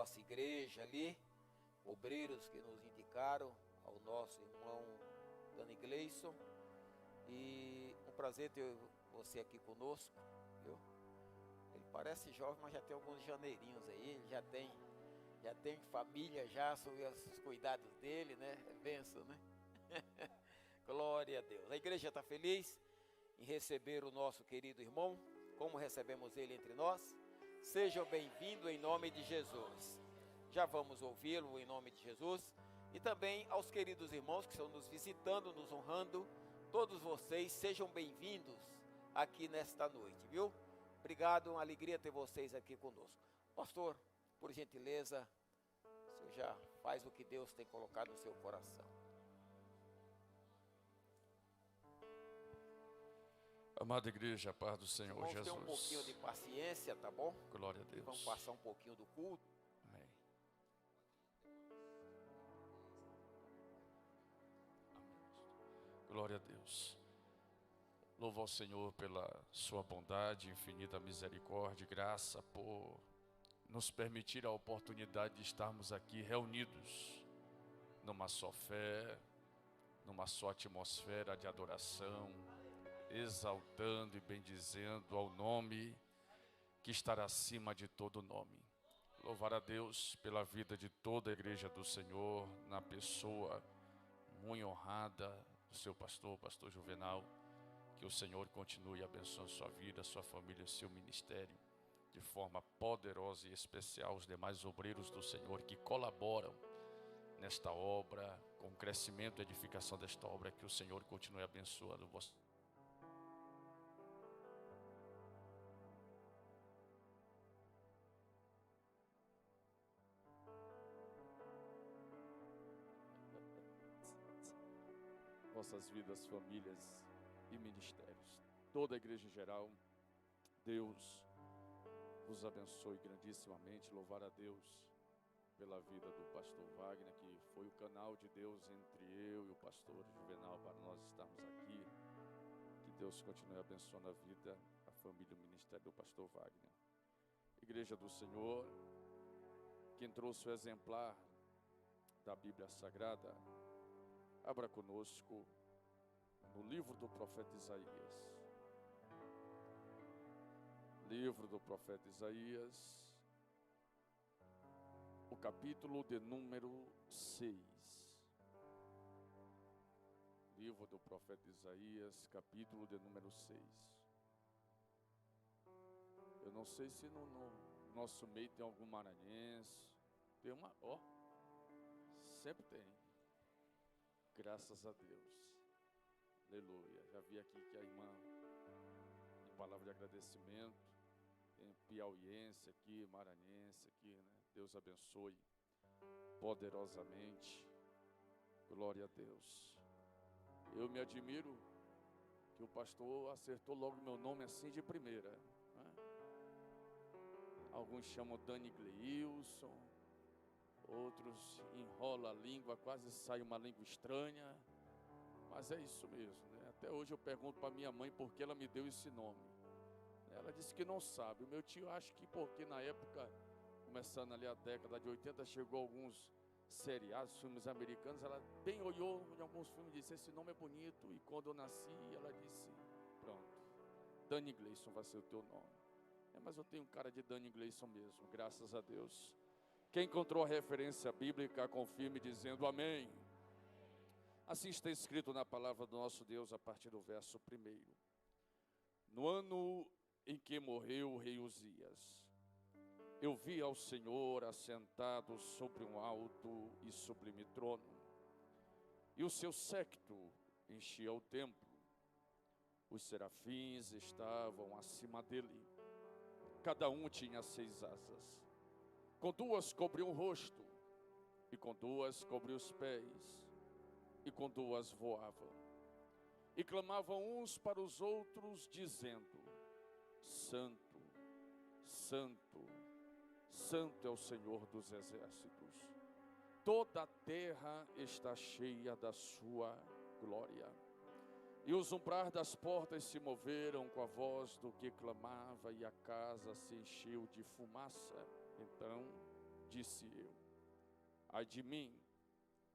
nossa igreja ali, obreiros que nos indicaram, ao nosso irmão Dani Gleison. E um prazer ter você aqui conosco, viu? Ele parece jovem, mas já tem alguns janeirinhos aí, ele já tem família já, sobre os cuidados dele, né? É bênção, né? Glória a Deus. A igreja está feliz em receber o nosso querido irmão, como recebemos ele entre nós. Sejam bem-vindos em nome de Jesus. Já vamos ouvi-lo em nome de Jesus. E também aos queridos irmãos que estão nos visitando, nos honrando. Todos vocês sejam bem-vindos aqui nesta noite, viu? Obrigado, uma alegria ter vocês aqui conosco. Pastor, por gentileza, o senhor já faz o que Deus tem colocado no seu coração. Amada igreja, a paz do Senhor Vamos Jesus. ter um pouquinho de paciência, tá bom? Glória a Deus. Vamos passar um pouquinho do culto. Amém. Glória a Deus. Louvo ao Senhor pela sua bondade, infinita misericórdia e graça por nos permitir a oportunidade de estarmos aqui reunidos numa só fé, numa só atmosfera de adoração, exaltando e bendizendo ao nome que está acima de todo nome. Louvar a Deus pela vida de toda a igreja do Senhor, na pessoa muito honrada do seu pastor, pastor Juvenal. Que o Senhor continue abençoando sua vida, sua família, seu ministério, de forma poderosa e especial. Os demais obreiros do Senhor que colaboram nesta obra, com o crescimento e edificação desta obra, que o Senhor continue abençoando você. Vossas vidas, famílias e ministérios. Toda a igreja em geral, Deus vos abençoe grandissimamente. Louvar a Deus pela vida do pastor Wagner, que foi o canal de Deus entre eu e o pastor Juvenal para nós estarmos aqui. Que Deus continue abençoando a vida, a família e o ministério do pastor Wagner. Igreja do Senhor, quem trouxe o exemplar da Bíblia Sagrada, abra conosco no livro do profeta Isaías. Livro do profeta Isaías, o capítulo de número 6. Livro do profeta Isaías, capítulo de número 6. Eu não sei se no nosso meio tem algum maranhense. Tem uma, sempre tem. Graças a Deus. Aleluia. Já vi aqui que a irmã, em palavra de agradecimento, tem piauiense aqui, maranhense aqui, né? Deus abençoe poderosamente. Glória a Deus. Eu me admiro que o pastor acertou logo meu nome assim de primeira, né? Alguns chamam Dani Gleison, outros enrolam a língua, quase sai uma língua estranha. Mas é isso mesmo, né? Até hoje eu pergunto para minha mãe por que ela me deu esse nome. Ela disse que não sabe. O meu tio acha que porque na época, começando ali a década de 80, chegou alguns seriados, filmes americanos. Ela bem olhou em alguns filmes e disse, esse nome é bonito. E quando eu nasci, ela disse, pronto, Dani Gleison vai ser o teu nome. Mas eu tenho cara de Dani Gleison mesmo, graças a Deus. Quem encontrou a referência bíblica, confirme dizendo amém. Assim está escrito na palavra do nosso Deus a partir do verso 1. No ano em que morreu o rei Uzias, eu vi ao Senhor assentado sobre um alto e sublime trono, e o seu séquito enchia o templo. Os serafins estavam acima dele, cada um tinha 6 asas. Com 2 cobriu o rosto, e com 2 cobriu os pés, e com 2 voavam. E clamavam uns para os outros, dizendo, Santo, Santo, Santo é o Senhor dos exércitos. Toda a terra está cheia da sua glória. E os umbrais das portas se moveram com a voz do que clamava, e a casa se encheu de fumaça. Então disse eu: ai de mim,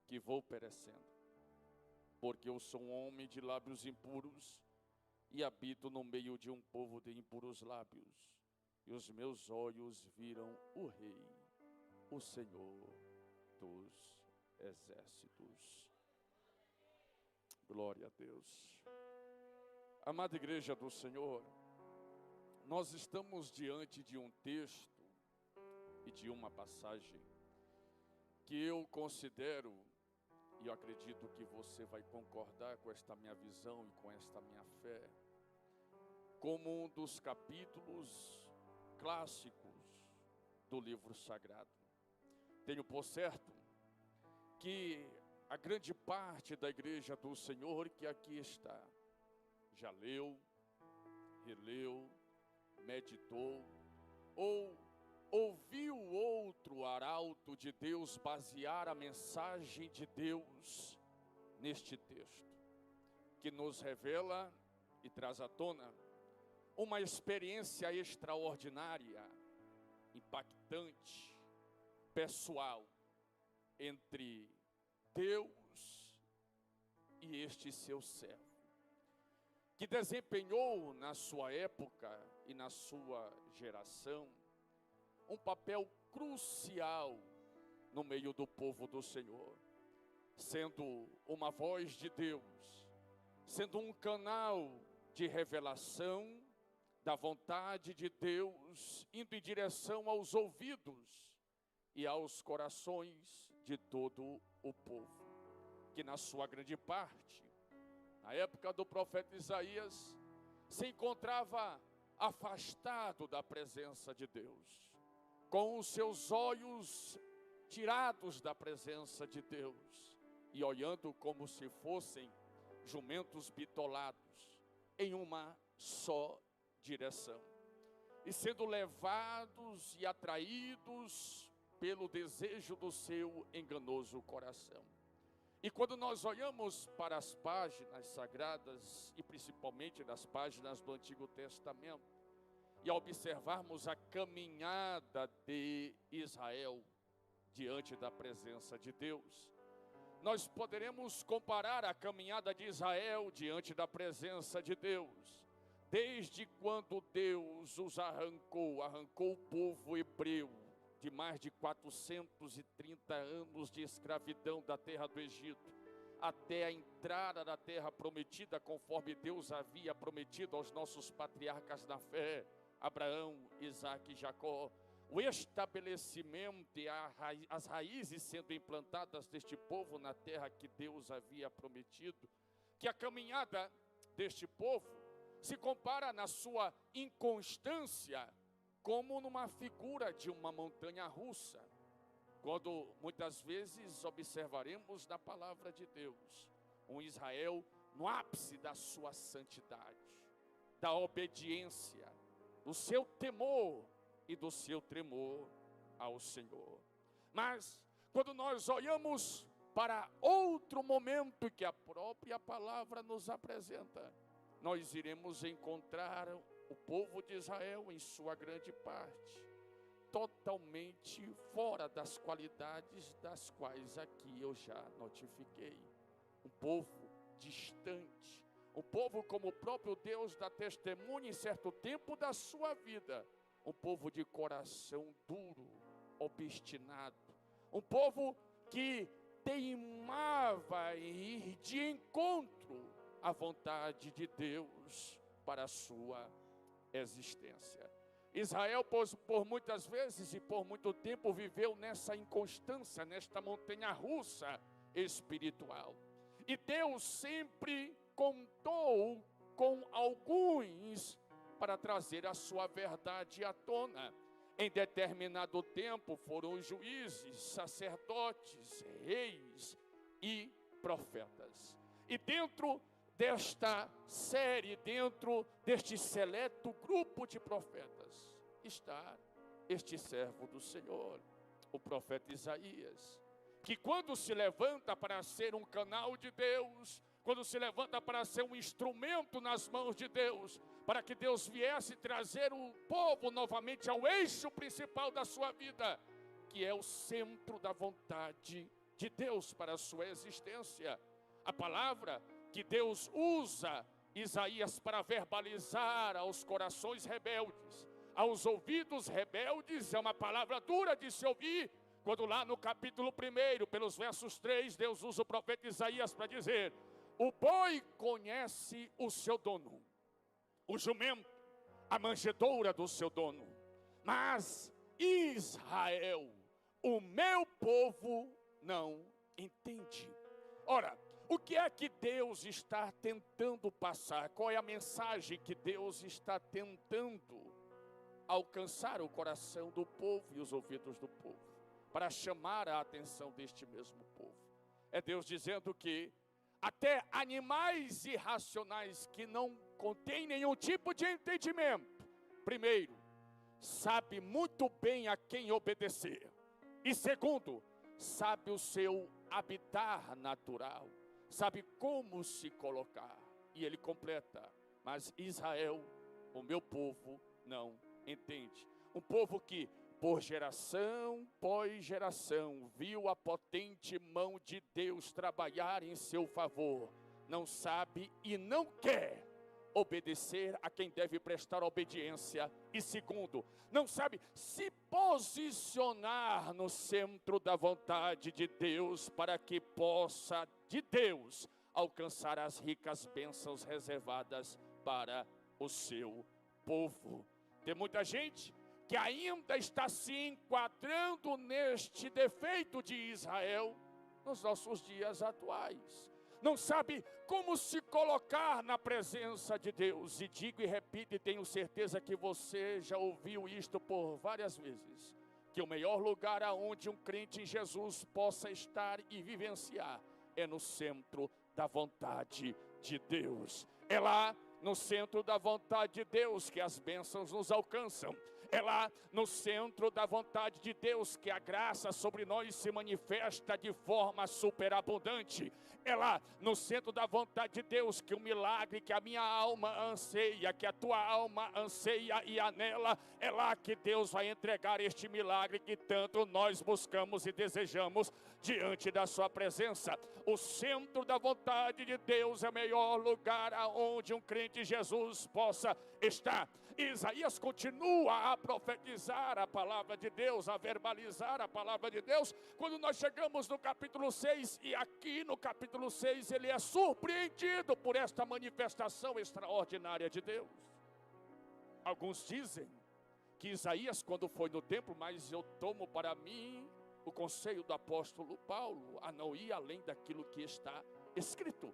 que vou perecendo, porque eu sou um homem de lábios impuros e habito no meio de um povo de impuros lábios, e os meus olhos viram o Rei, o Senhor dos exércitos. Glória a Deus. Amada igreja do Senhor, nós estamos diante de um texto e de uma passagem que eu considero, e eu acredito que você vai concordar com esta minha visão e com esta minha fé, como um dos capítulos clássicos do livro sagrado. Tenho por certo que a grande parte da igreja do Senhor que aqui está, já leu, releu, meditou, ou ouviu outro arauto de Deus basear a mensagem de Deus neste texto, que nos revela e traz à tona uma experiência extraordinária, impactante, pessoal, entre Deus e este seu servo, que desempenhou na sua época e na sua geração um papel crucial no meio do povo do Senhor, sendo uma voz de Deus, sendo um canal de revelação da vontade de Deus, indo em direção aos ouvidos e aos corações de todo o povo, que na sua grande parte, na época do profeta Isaías, se encontrava afastado da presença de Deus, com os seus olhos tirados da presença de Deus e olhando como se fossem jumentos bitolados em uma só direção, e sendo levados e atraídos pelo desejo do seu enganoso coração. E quando nós olhamos para as páginas sagradas, e principalmente nas páginas do Antigo Testamento, e observarmos a caminhada de Israel diante da presença de Deus, nós poderemos comparar a caminhada de Israel diante da presença de Deus, desde quando Deus os arrancou o povo hebreu de mais de 430 anos de escravidão da terra do Egito, até a entrada da terra prometida, conforme Deus havia prometido aos nossos patriarcas da fé, Abraão, Isaque e Jacó. O estabelecimento e as raízes sendo implantadas deste povo na terra que Deus havia prometido, que a caminhada deste povo se compara na sua inconstância como numa figura de uma montanha russa, quando muitas vezes observaremos na palavra de Deus um Israel no ápice da sua santidade, da obediência, do seu temor e do seu tremor ao Senhor. Mas quando nós olhamos para outro momento que a própria palavra nos apresenta, nós iremos encontrar o povo de Israel em sua grande parte totalmente fora das qualidades das quais aqui eu já notifiquei. Um povo distante, um povo como o próprio Deus dá testemunho em certo tempo da sua vida, um povo de coração duro, obstinado, um povo que teimava em ir de encontro à vontade de Deus para a sua existência. Israel, por muitas vezes e por muito tempo, viveu nessa inconstância, nesta montanha russa espiritual. E Deus sempre contou com alguns para trazer a sua verdade à tona. Em determinado tempo foram os juízes, sacerdotes, reis e profetas. E dentro desta série, dentro deste seleto grupo de profetas, está este servo do Senhor, o profeta Isaías, que quando se levanta para ser um canal de Deus, quando se levanta para ser um instrumento nas mãos de Deus, para que Deus viesse trazer o povo novamente ao eixo principal da sua vida, que é o centro da vontade de Deus para a sua existência. A palavra que Deus usa Isaías para verbalizar aos corações rebeldes, aos ouvidos rebeldes, é uma palavra dura de se ouvir, quando lá no capítulo 1, pelos versos 3, Deus usa o profeta Isaías para dizer: o boi conhece o seu dono, o jumento, a manjedoura do seu dono, mas Israel, o meu povo, não entende. Ora, o que é que Deus está tentando passar? Qual é a mensagem que Deus está tentando alcançar o coração do povo e os ouvidos do povo, para chamar a atenção deste mesmo povo? É Deus dizendo que até animais irracionais que não contêm nenhum tipo de entendimento, primeiro, sabe muito bem a quem obedecer, e segundo, sabe o seu habitat natural, sabe como se colocar. E ele completa: mas Israel, o meu povo, não entende. Um povo que por geração após geração viu a potente mão de Deus trabalhar em seu favor, não sabe e não quer obedecer a quem deve prestar obediência. E segundo, não sabe se posicionar no centro da vontade de Deus, para que possa, de Deus, alcançar as ricas bênçãos reservadas para o seu povo. Tem muita gente que ainda está se enquadrando neste defeito de Israel nos nossos dias atuais. Não sabe como se colocar na presença de Deus. E digo e repito, e tenho certeza que você já ouviu isto por várias vezes, que o melhor lugar aonde um crente em Jesus possa estar e vivenciar é no centro da vontade de Deus. É lá no centro da vontade de Deus que as bênçãos nos alcançam. É lá no centro da vontade de Deus que a graça sobre nós se manifesta de forma superabundante. É lá no centro da vontade de Deus que o milagre que a minha alma anseia, que a tua alma anseia e anela, é lá que Deus vai entregar este milagre que tanto nós buscamos e desejamos diante da sua presença. O centro da vontade de Deus é o melhor lugar aonde um crente em Jesus possa estar. Isaías continua a profetizar a palavra de Deus, a verbalizar a palavra de Deus, quando nós chegamos no capítulo 6, e aqui no capítulo 6 ele é surpreendido por esta manifestação extraordinária de Deus. Alguns dizem que Isaías, quando foi no templo, mas eu tomo para mim o conselho do apóstolo Paulo, a não ir além daquilo que está escrito.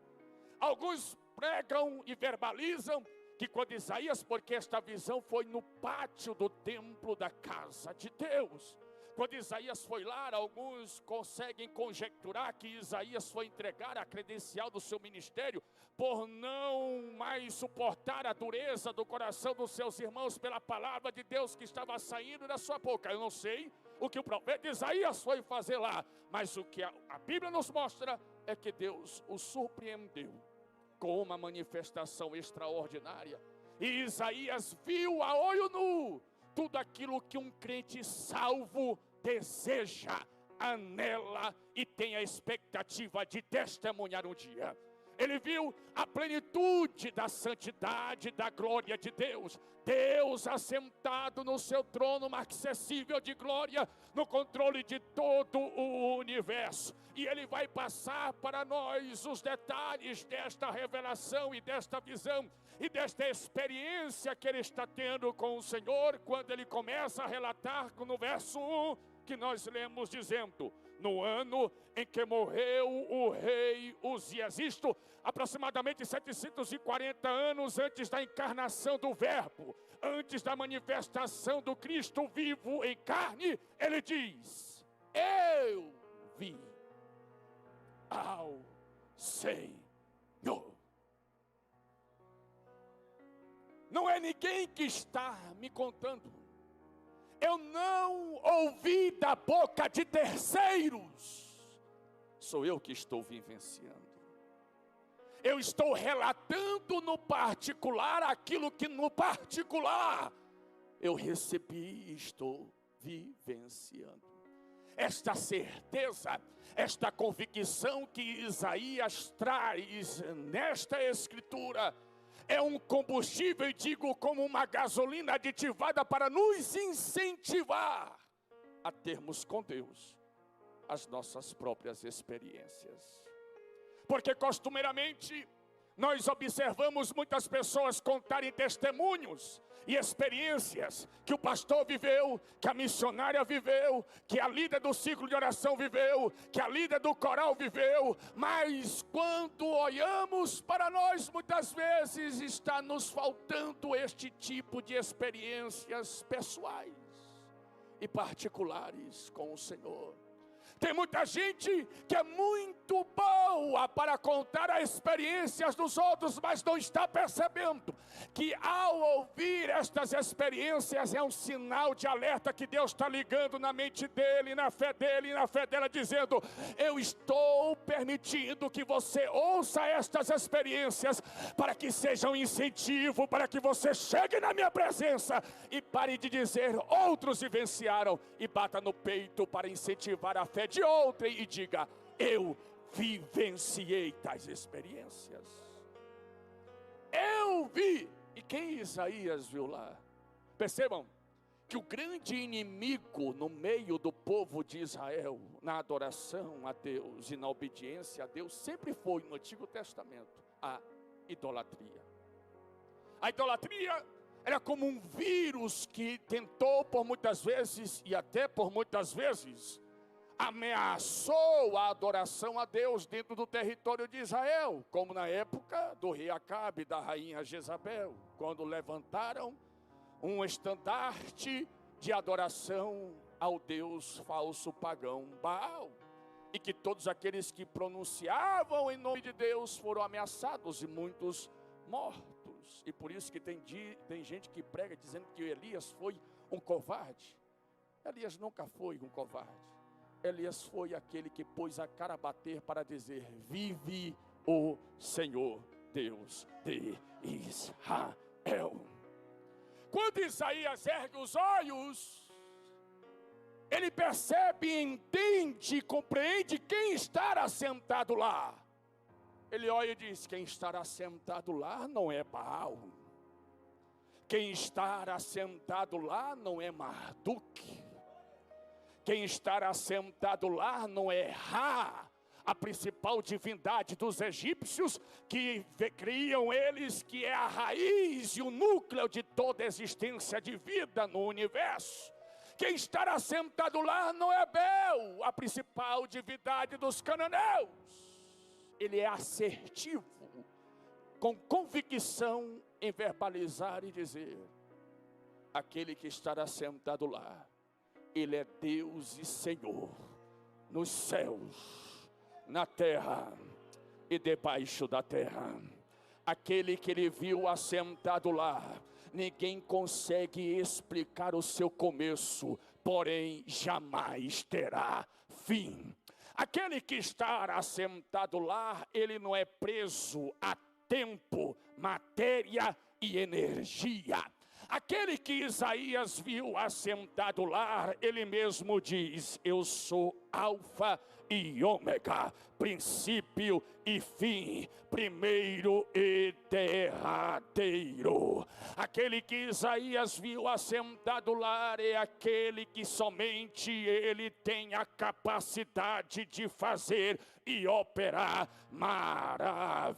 Alguns pregam e verbalizam que quando Isaías, porque esta visão foi no pátio do templo da casa de Deus. Quando Isaías foi lá, alguns conseguem conjecturar que Isaías foi entregar a credencial do seu ministério por não mais suportar a dureza do coração dos seus irmãos pela palavra de Deus que estava saindo da sua boca. Eu não sei o que o profeta Isaías foi fazer lá, mas o que a Bíblia nos mostra é que Deus o surpreendeu com uma manifestação extraordinária. E Isaías viu a olho nu tudo aquilo que um crente salvo deseja, anela e tem a expectativa de testemunhar um dia. Ele viu a plenitude da santidade, da glória de Deus. Deus assentado no seu trono acessível de glória, no controle de todo o universo. E ele vai passar para nós os detalhes desta revelação e desta visão e desta experiência que ele está tendo com o Senhor, quando ele começa a relatar no verso 1, que nós lemos dizendo: no ano em que morreu o rei Uzias, isto aproximadamente 740 anos antes da encarnação do Verbo, antes da manifestação do Cristo vivo em carne, ele diz: eu vi ao Senhor. Não é ninguém que está me contando. Eu não ouvi da boca de terceiros. Sou eu que estou vivenciando. Eu estou relatando no particular aquilo que no particular eu recebi e estou vivenciando. esta certeza, esta convicção que Isaías traz nesta escritura, é um combustível, e digo como uma gasolina aditivada para nos incentivar a termos com Deus as nossas próprias experiências. Porque costumeiramente nós observamos muitas pessoas contarem testemunhos e experiências que o pastor viveu, que a missionária viveu, que a líder do ciclo de oração viveu, que a líder do coral viveu, mas quando olhamos para nós, muitas vezes está nos faltando este tipo de experiências pessoais e particulares com o Senhor. Tem muita gente que é muito boa para contar as experiências dos outros, mas não está percebendo que ao ouvir estas experiências é um sinal de alerta que Deus está ligando na mente dele, na fé dele e na fé dela, dizendo: eu estou permitindo que você ouça estas experiências para que seja um incentivo, para que você chegue na minha presença e pare de dizer outros vivenciaram, e bata no peito para incentivar a fé de outrem e diga: eu vivenciei tais experiências, eu vi. E quem Isaías viu lá? Percebam que o grande inimigo no meio do povo de Israel, na adoração a Deus e na obediência a Deus, sempre foi no Antigo Testamento a idolatria. A idolatria era como um vírus que tentou por muitas vezes, e até por muitas vezes ameaçou a adoração a Deus dentro do território de Israel, como na época do rei Acabe e da rainha Jezabel, quando levantaram um estandarte de adoração ao Deus falso pagão Baal, e que todos aqueles que pronunciavam em nome de Deus foram ameaçados e muitos mortos. E por isso que tem gente que prega dizendo que Elias foi um covarde. Elias nunca foi um covarde. Elias foi aquele que pôs a cara a bater para dizer: vive o Senhor Deus de Israel. Quando Isaías ergue os olhos, ele percebe, entende e compreende quem estará sentado lá. Ele olha e diz: quem estará sentado lá não é Baal. Quem estará sentado lá não é Marduk. Quem estará sentado lá não é Ra, a principal divindade dos egípcios, que criam eles, que é a raiz e o núcleo de toda existência de vida no universo. Quem estará sentado lá não é Bel, a principal divindade dos cananeus. Ele é assertivo, com convicção em verbalizar e dizer: aquele que estará sentado lá, Ele é Deus e Senhor, nos céus, na terra e debaixo da terra. Aquele que ele viu assentado lá, ninguém consegue explicar o seu começo, porém jamais terá fim. Aquele que está assentado lá, ele não é preso a tempo, matéria e energia. Aquele que Isaías viu assentado lá, ele mesmo diz: eu sou Alfa e Ômega, princípio e fim, primeiro e derradeiro. Aquele que Isaías viu assentado lá é aquele que somente ele tem a capacidade de fazer e operar maravilhas.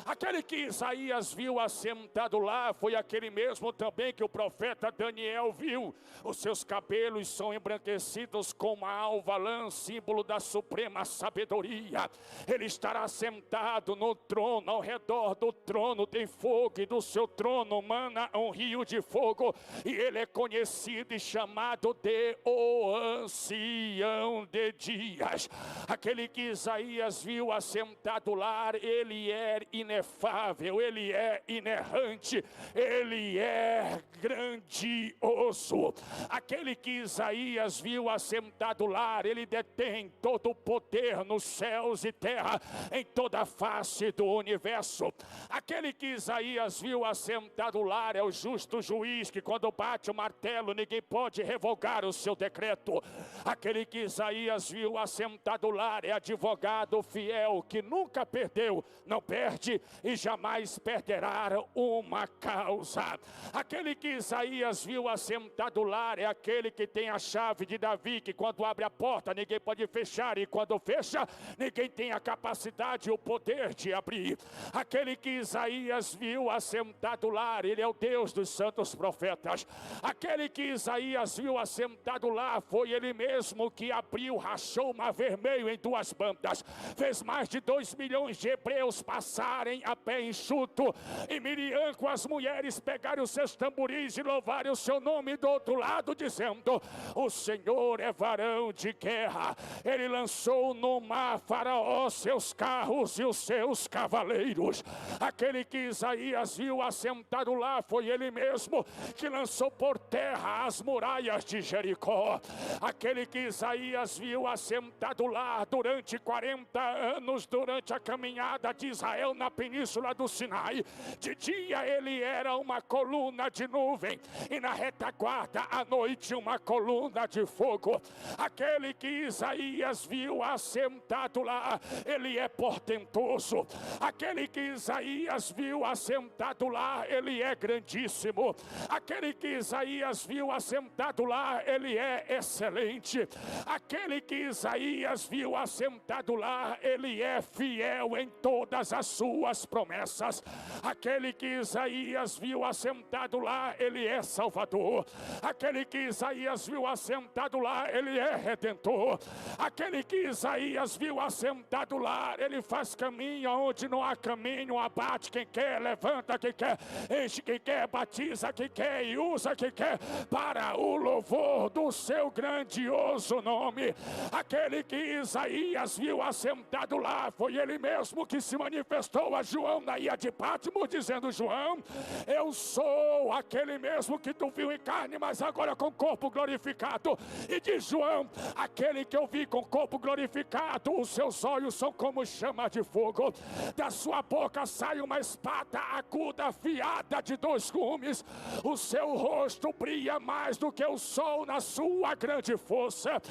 Aquele que Isaías viu assentado lá foi aquele mesmo também que o profeta Daniel viu. Os seus cabelos são embranquecidos como a alva lã, símbolo da suprema sabedoria. Ele estará sentado no trono, ao redor do trono tem fogo, e do seu trono mana um rio de fogo, e ele é conhecido e chamado de o ancião de dias. Aquele que Isaías viu assentado lá, ele é inefável, ele é inerrante, ele é grandioso. Aquele que Isaías viu assentado lá, ele detém todo o poder nos céus e terra, em toda a face do universo. Aquele que Isaías viu assentado lá é o justo juiz, que quando bate o martelo ninguém pode revogar o seu decreto. Aquele que Isaías viu assentado lá é advogado fiel, que nunca perdeu, não perde e jamais perderá uma causa. Aquele que Isaías viu assentado lá é aquele que tem a chave de Davi, que quando abre a porta ninguém pode fechar, e quando fecha ninguém tem a capacidade e o poder de abrir. Aquele que Isaías viu assentado lá, ele é o Deus dos santos profetas. Aquele que Isaías viu assentado lá foi ele mesmo que abriu, rachou o mar vermelho em duas bandas, fez mais de 2 milhões de hebreus passarem a pé enxuto, e Miriam com as mulheres pegarem os seus tamboris e louvarem o seu nome do outro lado, dizendo: o Senhor é varão de guerra. Ele lançou no mar Faraó seus carros e os seus cavaleiros. Aquele que Isaías viu assentado lá foi ele mesmo que lançou por terra as muralhas de Jericó. Aquele que Isaías viu assentado lá durante 40 anos, durante a caminhada de Israel na península do Sinai. De dia ele era uma coluna de nuvem, e na retaguarda à noite uma coluna de fogo. Aquele que Isaías viu assentado lá, ele é portentoso. Aquele que Isaías viu assentado lá, ele é grandíssimo. Aquele que Isaías viu assentado lá, ele é excelente. Aquele que Isaías viu assentado lá, ele é fiel em todas as suas promessas. Aquele que Isaías viu assentado lá, ele é Salvador. Aquele que Isaías viu assentado lá, ele é Redentor. Aquele que Isaías viu assentado lá, ele faz caminho onde não há caminho, abate quem quer, levanta quem quer, enche quem quer, batiza quem quer e usa quem quer, para o louvor do seu grandioso nome. Aquele que Isaías viu assentado lá, foi ele mesmo que se manifestou a João na ilha de Patmos, dizendo: João, eu sou aquele mesmo que tu viu em carne, mas agora com corpo glorificado. E diz João: aquele que eu vi com corpo glorificado, os seus olhos são como chama de fogo, da sua boca sai uma espada aguda, afiada de 2 gumes, o seu rosto brilha mais do que o sol na sua grande força,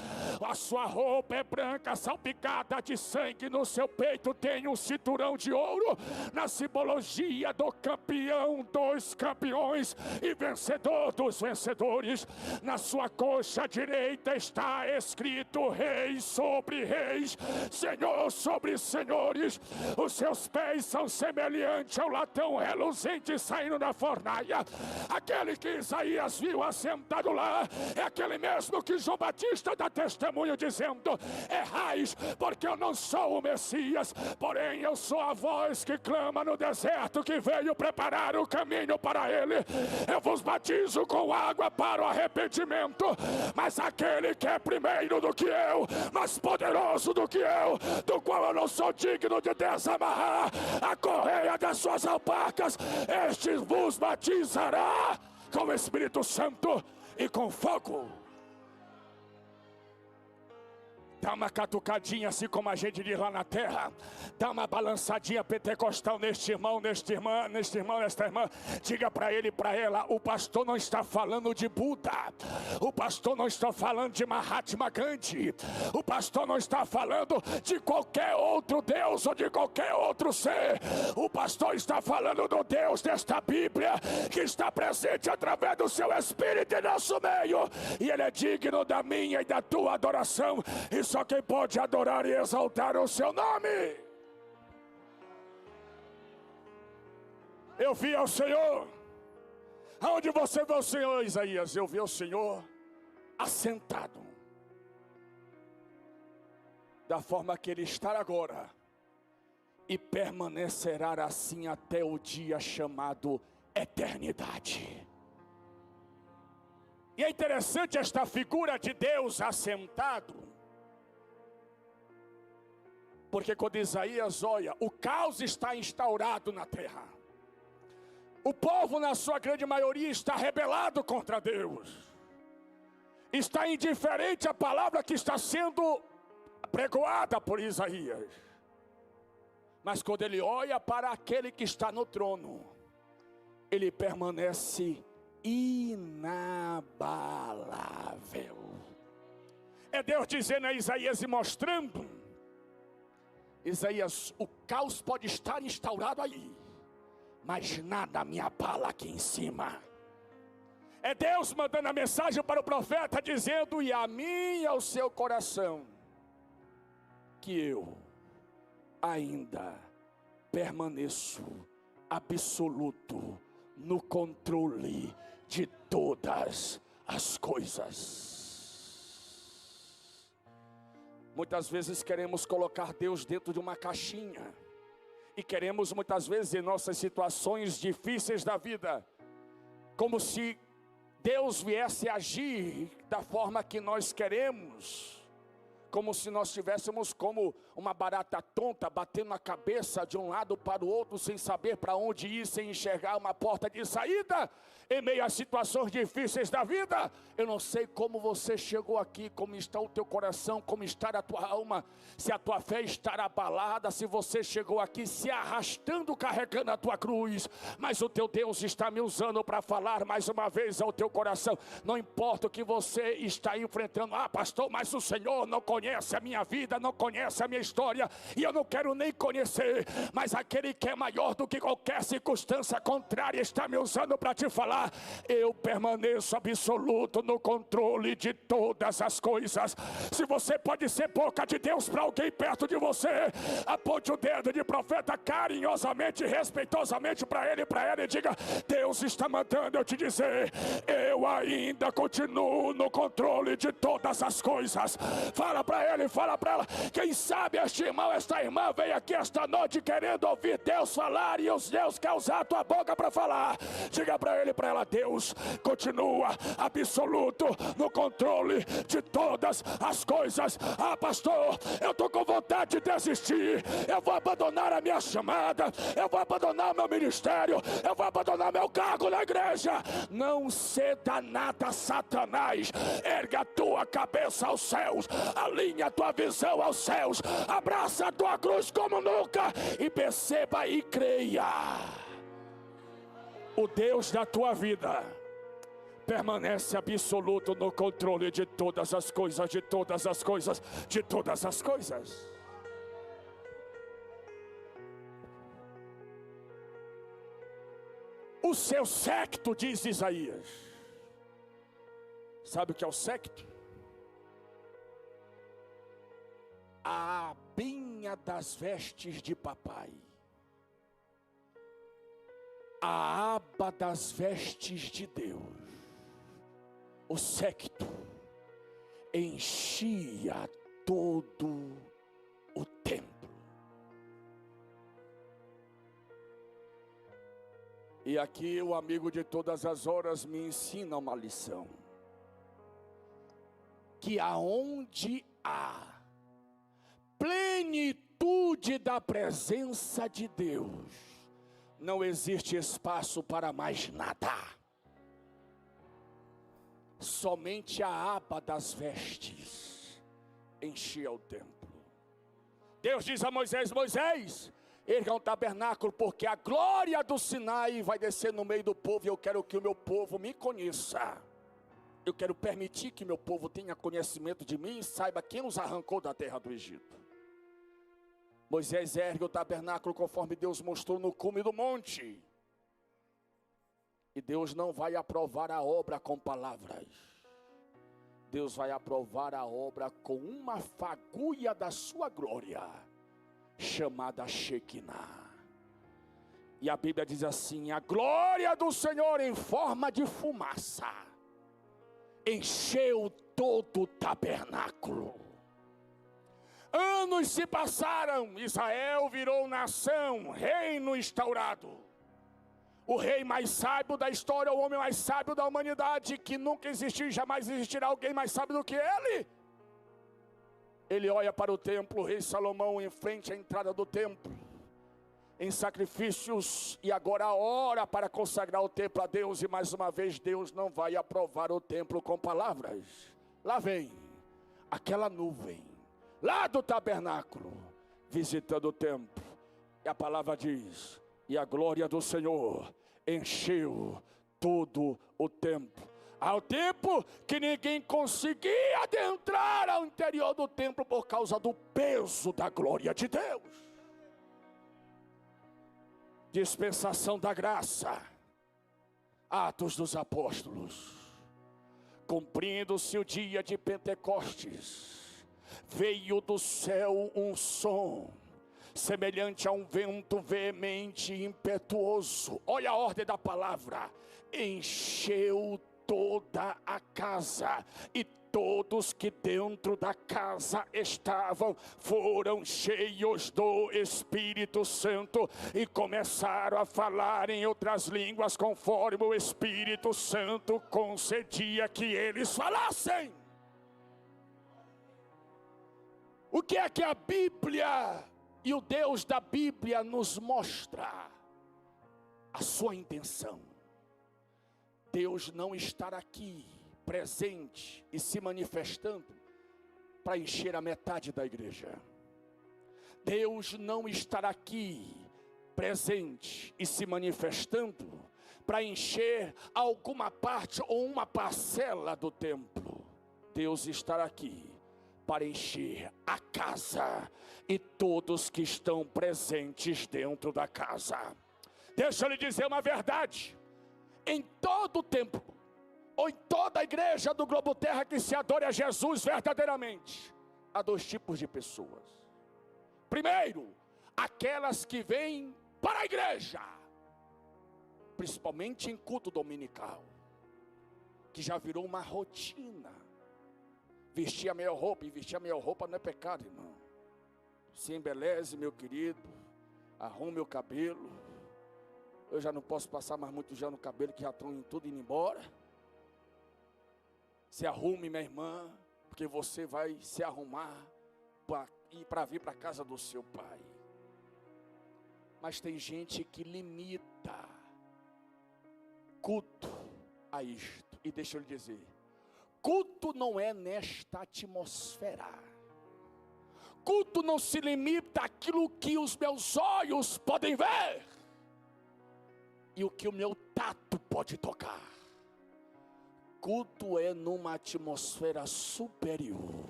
a sua roupa é branca, salpicada de sangue, no seu peito tem um cinturão de ouro, na simbologia do campeão dos campeões e vencedor dos vencedores. Na sua coxa direita está escrito: Rei sobre reis, Senhor sobre senhores. Os seus pés são semelhantes ao latão reluzente saindo da fornalha. Aquele que Isaías viu assentado lá é aquele mesmo que João Batista dá testemunho, dizendo: errais, porque eu não sou o Messias, porém eu sou a voz que clama no deserto, que veio preparar o caminho para ele. Eu vos batizo com água para o arrependimento, mas aquele que é primeiro do que eu, mais poderoso do que eu, do qual eu não sou digno de desamarrar a correia das suas alpacas, este vos batizará com o Espírito Santo e com fogo. Dá uma catucadinha assim como a gente diz lá na terra. Dá uma balançadinha pentecostal neste irmão, nesta irmã. Diga para ele e para ela: o pastor não está falando de Buda. O pastor não está falando de Mahatma Gandhi. O pastor não está falando de qualquer outro Deus ou de qualquer outro ser. O pastor está falando do Deus desta Bíblia, que está presente através do seu Espírito em nosso meio. E ele é digno da minha e da tua adoração. E só quem pode adorar e exaltar o seu nome. Eu vi ao Senhor. Aonde você vê o Senhor, Isaías? Eu vi o Senhor assentado, da forma que ele está agora, e permanecerá assim até o dia chamado eternidade. E é interessante esta figura de Deus assentado, porque quando Isaías olha, o caos está instaurado na terra. O povo, na sua grande maioria, está rebelado contra Deus. Está indiferente à palavra que está sendo apregoada por Isaías. Mas quando ele olha para aquele que está no trono, ele permanece inabalável. É Deus dizendo a Isaías e mostrando: Isaías, o caos pode estar instaurado aí, mas nada me abala aqui em cima. É Deus mandando a mensagem para o profeta, dizendo: e a mim e ao seu coração, que eu ainda permaneço absoluto no controle de todas as coisas. Muitas vezes queremos colocar Deus dentro de uma caixinha, e queremos muitas vezes em nossas situações difíceis da vida, como se Deus viesse agir da forma que nós queremos, como se nós estivéssemos como uma barata tonta, batendo a cabeça de um lado para o outro, sem saber para onde ir, sem enxergar uma porta de saída, em meio às situações difíceis da vida. Eu não sei como você chegou aqui, como está o teu coração, como está a tua alma, se a tua fé está abalada, se você chegou aqui se arrastando, carregando a tua cruz, mas o teu Deus está me usando para falar mais uma vez ao teu coração. Não importa o que você está enfrentando: ah, pastor, mas o Senhor não conhece a minha vida, não conhece a minha história, e eu não quero nem conhecer, mas aquele que é maior do que qualquer circunstância contrária está me usando para te falar: eu permaneço absoluto no controle de todas as coisas. Se você pode ser boca de Deus para alguém perto de você, aponte o dedo de profeta carinhosamente, respeitosamente para ele, para ela, e diga: Deus está mandando eu te dizer, eu ainda continuo no controle de todas as coisas. Fala para ele, fala para ela. Quem sabe este irmão, esta irmã veio aqui esta noite querendo ouvir Deus falar, e os Deus quer usar a tua boca para falar. Diga para ele, para ela: Deus continua absoluto no controle de todas as coisas. Ah, pastor, eu estou com vontade de desistir, eu vou abandonar a minha chamada, eu vou abandonar meu ministério, eu vou abandonar meu cargo na igreja. Não ceda nada a Satanás. Erga a tua cabeça aos céus, alinha a tua visão aos céus, abraça a tua cruz como nunca, e perceba e creia: o Deus da tua vida permanece absoluto no controle de todas as coisas, de todas as coisas, de todas as coisas. O seu séquito, diz Isaías. Sabe o que é o séquito? A abinha das vestes de papai, a aba das vestes de Deus. O séquito enchia todo o templo. E aqui o amigo de todas as horas me ensina uma lição: que aonde há plenitude da presença de Deus, não existe espaço para mais nada. Somente a aba das vestes enchia o templo. Deus diz a Moisés: Moisés, erga um tabernáculo, porque a glória do Sinai vai descer no meio do povo, e eu quero que o meu povo me conheça. Eu quero permitir que meu povo tenha conhecimento de mim e saiba quem nos arrancou da terra do Egito. Moisés ergue o tabernáculo conforme Deus mostrou no cume do monte. E Deus não vai aprovar a obra com palavras. Deus vai aprovar a obra com uma fagulha da sua glória, chamada Shekinah. E a Bíblia diz assim: a glória do Senhor em forma de fumaça encheu todo o tabernáculo. Anos se passaram, Israel virou nação, reino instaurado. O rei mais sábio da história, o homem mais sábio da humanidade, que nunca existiu e jamais existirá alguém mais sábio do que ele. Ele olha para o templo, o rei Salomão, em frente à entrada do templo, em sacrifícios, e agora ora para consagrar o templo a Deus. E mais uma vez Deus não vai aprovar o templo com palavras. Lá vem aquela nuvem lá do tabernáculo, visitando o templo. E a palavra diz: e a glória do Senhor encheu todo o templo, ao tempo que ninguém conseguia adentrar ao interior do templo por causa do peso da glória de Deus. Dispensação da graça. Atos dos Apóstolos. Cumprindo-se o dia de Pentecostes, veio do céu um som semelhante a um vento veemente e impetuoso. Olha a ordem da palavra: encheu toda a casa, e todos que dentro da casa estavam foram cheios do Espírito Santo e começaram a falar em outras línguas conforme o Espírito Santo concedia que eles falassem. O que é que a Bíblia e o Deus da Bíblia nos mostra? A sua intenção. Deus não estar aqui presente e se manifestando para encher a metade da igreja. Deus não estar aqui presente e se manifestando para encher alguma parte ou uma parcela do templo. Deus estar aqui para encher a casa e todos que estão presentes dentro da casa. Deixa eu lhe dizer uma verdade: em todo o templo, ou em toda a igreja do globo terra que se adore a Jesus verdadeiramente, há dois tipos de pessoas. Primeiro, aquelas que vêm para a igreja, principalmente em culto dominical, que já virou uma rotina. Vestir a meia roupa, e vestir a meia roupa não é pecado, irmão. Se embeleze, meu querido, arrume o cabelo. Eu já não posso passar mais muito já no cabelo, que já estão tudo indo embora. Se arrume, minha irmã, porque você vai se arrumar para vir para a casa do seu pai. Mas tem gente que limita culto a isto. E deixa eu lhe dizer, culto não é nesta atmosfera. Culto não se limita àquilo que os meus olhos podem ver e o que o meu tato pode tocar. Culto é numa atmosfera superior.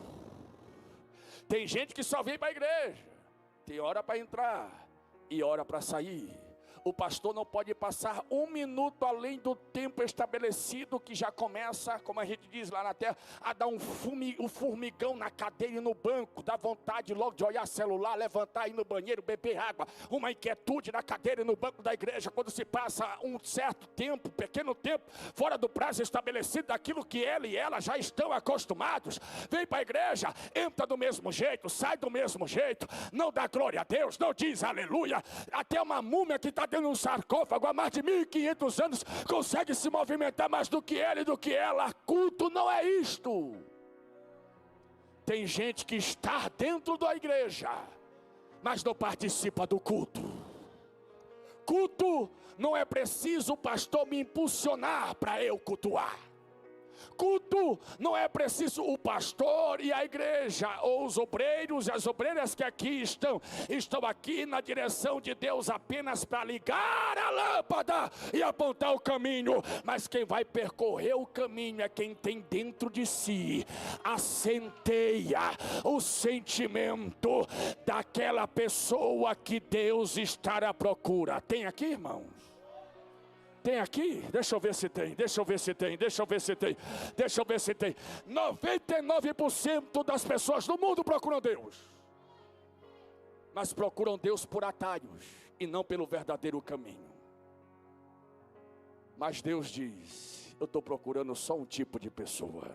Tem gente que só vem para a igreja, tem hora para entrar e hora para sair. O pastor não pode passar um minuto além do tempo estabelecido, que já começa, como a gente diz lá na terra, a dar um formigão na cadeira e no banco. Dá vontade logo de olhar celular, levantar, ir no banheiro, beber água. Uma inquietude na cadeira e no banco da igreja, quando se passa um certo tempo, pequeno tempo, fora do prazo estabelecido daquilo que ele e ela já estão acostumados. Vem para a igreja, entra do mesmo jeito, sai do mesmo jeito, não dá glória a Deus, não diz aleluia. Até uma múmia que está dentro de um sarcófago há mais de 1500 anos consegue se movimentar mais do que ele e do que ela. Culto não é isto. Tem gente que está dentro da igreja, mas não participa do culto. Culto não é preciso o pastor me impulsionar para eu cultuar. Culto não é preciso o pastor e a igreja, ou os obreiros e as obreiras que aqui estão aqui na direção de Deus apenas para ligar a lâmpada e apontar o caminho. Mas quem vai percorrer o caminho é quem tem dentro de si a centelha, o sentimento daquela pessoa que Deus está à procura. Tem aqui, irmãos? Tem aqui? Deixa eu ver se tem, deixa eu ver se tem, deixa eu ver se tem, deixa eu ver se tem. 99% das pessoas do mundo procuram Deus, mas procuram Deus por atalhos e não pelo verdadeiro caminho. Mas Deus diz: eu estou procurando só um tipo de pessoa.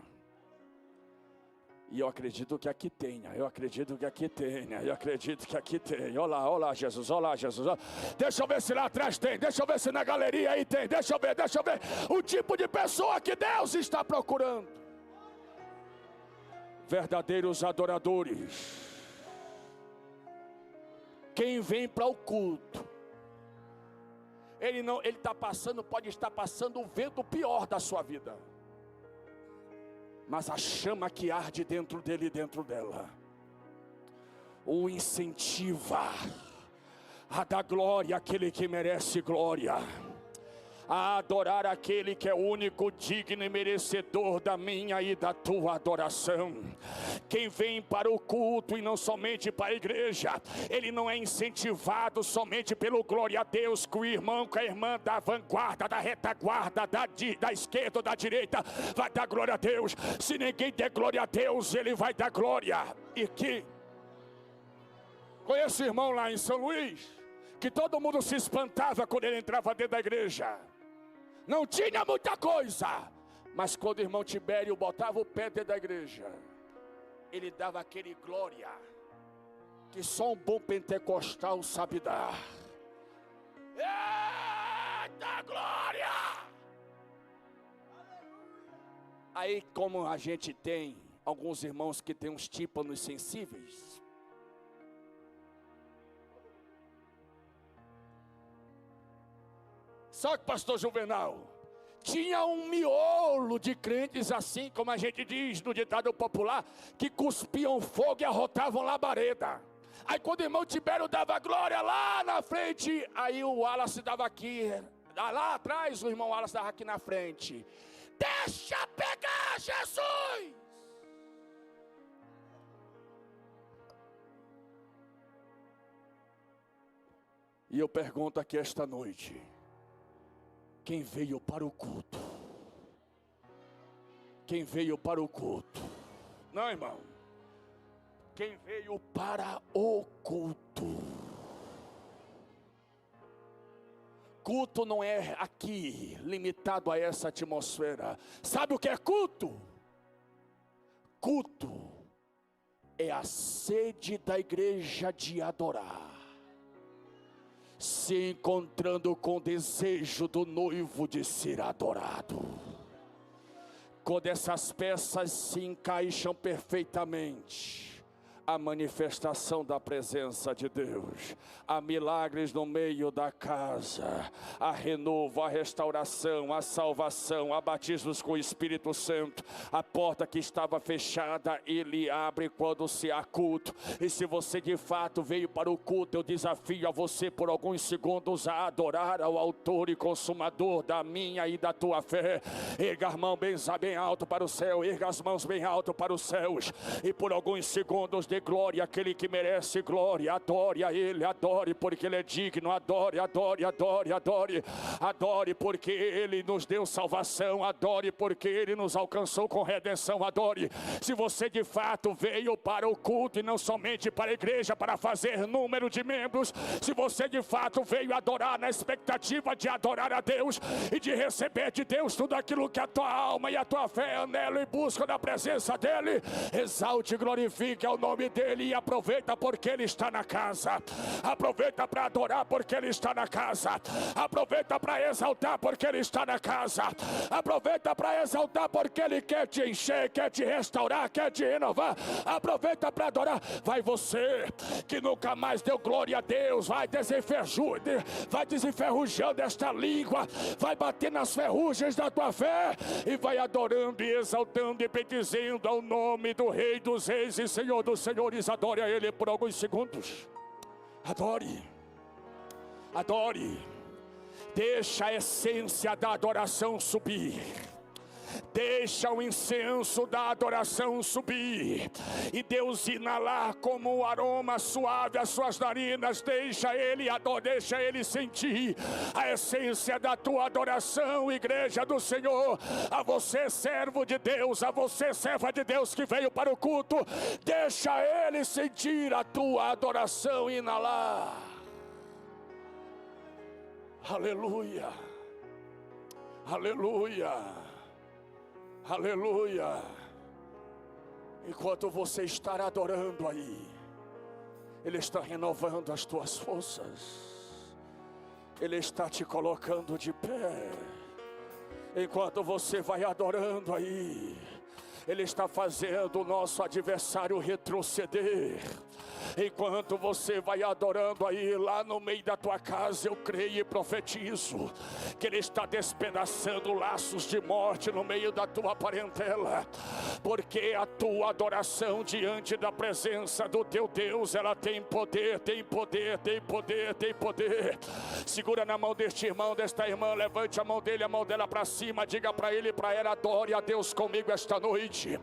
E eu acredito que aqui tenha, eu acredito que aqui tenha, eu acredito que aqui tem. Olá Jesus, olá Jesus. Deixa eu ver se lá atrás tem, deixa eu ver se na galeria aí tem, deixa eu ver. O tipo de pessoa que Deus está procurando. Verdadeiros adoradores. Quem vem para o culto, ele está passando, pode estar passando o vento pior da sua vida, mas a chama que arde dentro dele e dentro dela o incentiva a dar glória àquele que merece glória, a adorar aquele que é único, digno e merecedor da minha e da tua adoração. Quem vem para o culto e não somente para a igreja, ele não é incentivado somente pelo glória a Deus, que o irmão, que a irmã da vanguarda, da retaguarda, da esquerda ou da direita vai dar glória a Deus. Se ninguém der glória a Deus, ele vai dar glória. E que conheço irmão lá em São Luís, que todo mundo se espantava quando ele entrava dentro da igreja. Não tinha muita coisa, mas quando o irmão Tibério botava o pé dentro da igreja, ele dava aquele glória que só um bom pentecostal sabe dar. Eita glória! Aí, como a gente tem alguns irmãos que tem uns tímpanos sensíveis, só que pastor Juvenal, tinha um miolo de crentes assim, como a gente diz no ditado popular, que cuspiam fogo e arrotavam labareda. Aí quando o irmão Tibério dava glória lá na frente, aí o Wallace dava aqui, lá atrás o irmão Wallace dava aqui na frente. Deixa pegar Jesus! E eu pergunto aqui esta noite, quem veio para o culto? Quem veio para o culto? Não, irmão. Quem veio para o culto? Culto não é aqui, limitado a essa atmosfera. Sabe o que é culto? Culto é a sede da igreja de adorar, se encontrando com o desejo do noivo de ser adorado. Quando essas peças se encaixam perfeitamente, a manifestação da presença de Deus, há milagres no meio da casa, há renovo, há restauração, há salvação, há batismos com o Espírito Santo. A porta que estava fechada, Ele abre quando se há culto. E se você de fato veio para o culto, eu desafio a você por alguns segundos a adorar ao autor e consumador da minha e da tua fé. Erga a mão bem alto para o céu, erga as mãos bem alto para os céus, e por alguns segundos de glória àquele que merece glória. Adore a Ele, adore porque Ele é digno. Adore, adore, adore, adore. Adore porque Ele nos deu salvação. Adore porque Ele nos alcançou com redenção. Adore. Se você de fato veio para o culto e não somente para a igreja para fazer número de membros, se você de fato veio adorar na expectativa de adorar a Deus e de receber de Deus tudo aquilo que a tua alma e a tua fé anela e busca na presença dEle, exalte e glorifique ao nome dEle e aproveita porque Ele está na casa. Aproveita para adorar porque Ele está na casa. Aproveita para exaltar porque Ele está na casa. Aproveita para exaltar porque Ele quer te encher, quer te restaurar, quer te renovar. Aproveita para adorar. Vai você que nunca mais deu glória a Deus, vai desenferrujando esta língua, vai bater nas ferrugens da tua fé e vai adorando e exaltando e bendizendo ao nome do Rei dos Reis e Senhor dos Senhores. Adore a Ele por alguns segundos. Adore, adore. Deixa a essência da adoração subir. Deixa o incenso da adoração subir e Deus inalar como um aroma suave as suas narinas. Deixa Ele adorar, deixa Ele sentir a essência da tua adoração, igreja do Senhor. A você, servo de Deus, a você, serva de Deus que veio para o culto, deixa Ele sentir a tua adoração, inalar. Aleluia, aleluia. Aleluia. Enquanto você está adorando aí, Ele está renovando as tuas forças. Ele está te colocando de pé. Enquanto você vai adorando aí, Ele está fazendo o nosso adversário retroceder. Enquanto você vai adorando aí, lá no meio da tua casa, eu creio e profetizo que Ele está despedaçando laços de morte no meio da tua parentela. porque a tua adoração diante da presença do teu Deus, ela tem poder, tem poder, tem poder, tem poder. Segura na mão deste irmão, desta irmã, levante a mão dele, a mão dela para cima, diga para ele e para ela: adore a Deus comigo esta noite,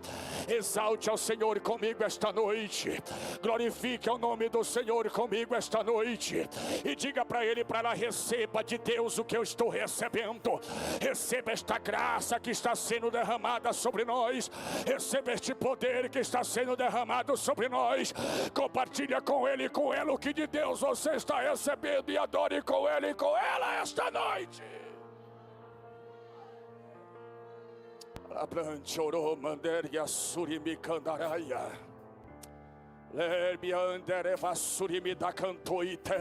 exalte ao Senhor comigo esta noite, glorifique o nome do Senhor comigo esta noite, e diga para ele e para ela: receba de Deus o que eu estou recebendo, receba esta graça que está sendo derramada sobre nós, receba este poder que está sendo derramado sobre nós. Compartilha com ele e com ela o que de Deus você está recebendo, e adore com ele e com ela esta noite. Abranchorou manderia surimi candaraia, lermi andereva surimi da cantoite,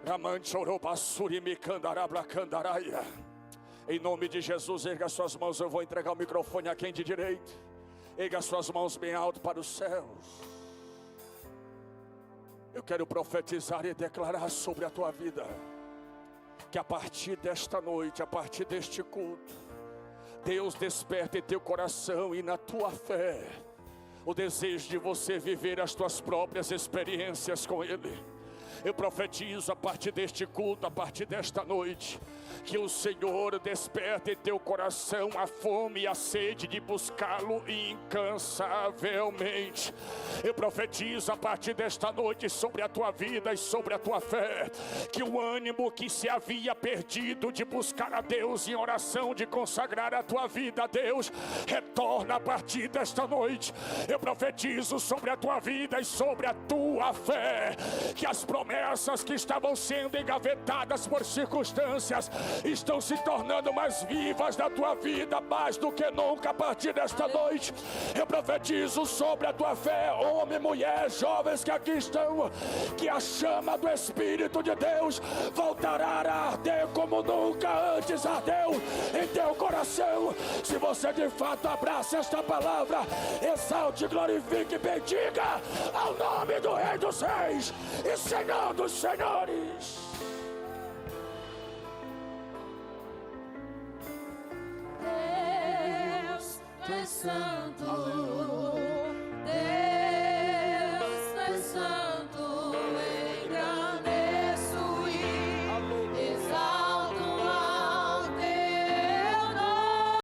ramanchorou basurimi candarabla candaraia. Em nome de Jesus, erga suas mãos. Eu vou entregar o microfone a quem de direito. Erga suas mãos bem alto para os céus. Eu quero profetizar e declarar sobre a tua vida que a partir desta noite, a partir deste culto, Deus desperta em teu coração e na tua fé o desejo de você viver as tuas próprias experiências com Ele. Eu profetizo a partir deste culto, a partir desta noite, que o Senhor desperte em teu coração a fome e a sede de buscá-lo incansavelmente. Eu profetizo a partir desta noite sobre a tua vida e sobre a tua fé, que o ânimo que se havia perdido de buscar a Deus em oração, de consagrar a tua vida a Deus, retorna a partir desta noite. Eu profetizo sobre a tua vida e sobre a tua fé, que as promessas que estavam sendo engavetadas por circunstâncias estão se tornando mais vivas na tua vida, mais do que nunca a partir desta noite. Eu profetizo sobre a tua fé, homem, mulher, jovens que aqui estão, que a chama do Espírito de Deus voltará a arder como nunca antes ardeu em teu coração. Se você de fato abraça esta palavra, exalte, glorifique e bendiga ao nome do Rei dos Reis e Senhor dos Senhores. Deus, tu és santo.